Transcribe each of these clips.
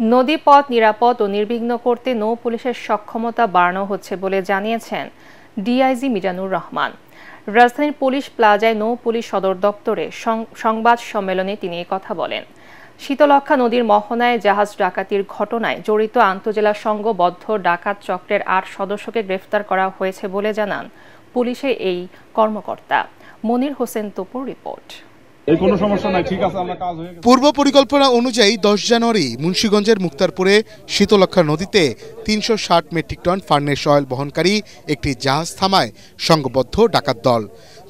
নদীপথ নিরাপদ ও নির্বিঘ্ন করতে নৌ পুলিশের সক্ষমতা বাড়ানো হচ্ছে বলে জানিয়েছেন ডিআইজি মিজানুর রহমান। রাজধানীর পুলিশ প্লাজায় নৌ পুলিশ সদর দপ্তরে সংবাদ সম্মেলনে তিনি এই কথা বলেন। শীতলক্ষ্যা নদীর মোহনায় জাহাজ ডাকাতির ঘটনায় জড়িত আন্তজেলা সংঘবদ্ধ ডাকাত চক্রের ৮ সদস্যকে গ্রেফতার করা হয়েছে বলে জানান পুলিশের এই কর্মকর্তা। মনির হোসেন তপুর রিপোর্ট। পূর্ব পরিকল্পনা অনুযায়ী 10 জানুয়ারি মুন্সিগঞ্জের মুক্তারপুরে শীতলক্ষ্যা নদীতে 360 মেট্রিক টন ফার্নেস অয়েল বহনকারী একটি জাহাজ থামায় সংঘবদ্ধ ডাকাত দল।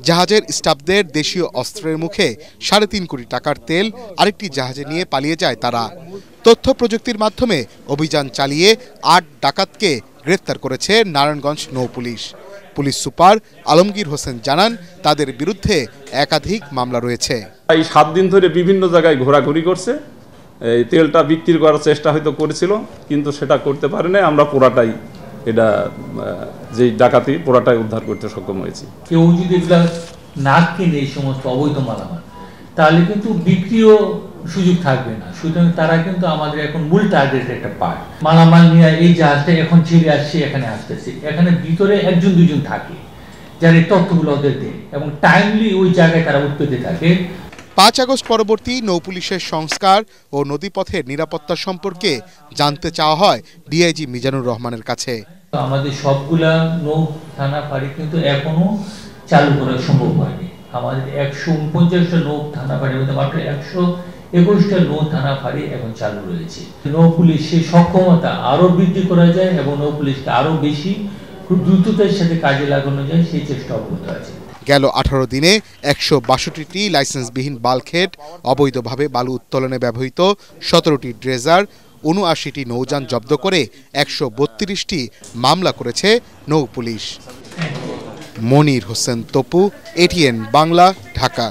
জাহাজের স্টাফদের দেশীয় অস্ত্রের মুখে 3.5 কোটি টাকার তেল আরেকটি জাহাজে নিয়ে পালিয়ে যায় তারা। তথ্য প্রযুক্তির মাধ্যমে অভিযান চালিয়ে 8 ডাকাতকে গ্রেফতার করেছে নারায়ণগঞ্জ নৌ police. Police super Alamgir Hossain জানান, তাদের বিরুদ্ধে একাধিক মামলা রয়েছে। এই 7 দিন ধরে বিভিন্ন জায়গায় ঘোরাঘুরি করছে। এই তেলটা বিক্রি করার চেষ্টা হয়তো করেছিল, কিন্তু সেটা করতে পারে না। আমরা পুরাটাই এটা যে ডাকাতি পুরাটাই উদ্ধার করতে সক্ষম হয়েছি। কেউ যদি এগুলা না কিনে এই সমস্ত অবৈধ মালামাল, তাহলে কিন্তু বিক্রিও সুযোগ থাকবে না। সুতরাং তারা কিন্তু আমাদের এখন মূল টার্গেটের একটা পার্ট। মালামাল নিয়ে এই জাহাজটা এখন ছেড়ে আসছে, এখানে আসতেছে, এখানে ভিতরে 1-2 থাকে যারা এই তথ্যগুলো ওদের দেয় এবং টাইমলি ওই জায়গায় তারা উৎপেতে থাকে। 5 আগস্ট পরবর্তী নৌপুলিশের সংস্কার ও নদীপথের নিরাপত্তা সম্পর্কে জানতে চাওয়া হয় ডিআইজি মিজানুর রহমানের কাছে। আমাদের সবগুলা নৌ থানা ফাঁড়ি কিন্তু এখনো চালু করা সম্ভব হয়নি। আমাদের 149টা নৌ থানা ফাঁড়ির মধ্যে মাত্র 121টা নৌ থানা ফাঁড়ি এখন চালু রয়েছে। নৌ পুলিশের সক্ষমতা আরো বৃদ্ধি করা যায় এবং নৌ পুলিশকে আরো বেশি খুব দ্রুততার সাথে কাজে লাগানো যায়, সেই চেষ্টা অব্যাহত আছে। গেল 18 দিনে 162টি লাইসেন্সবিহীন বাল্কহেড, অবৈধভাবে বালু উত্তোলনে ব্যবহৃত 17টি ড্রেজার, 79টি নৌযান জব্দ করে 132টি মামলা করেছে নৌ পুলিশ। মনির হোসেন তপু, এটিএন বাংলা, ঢাকা।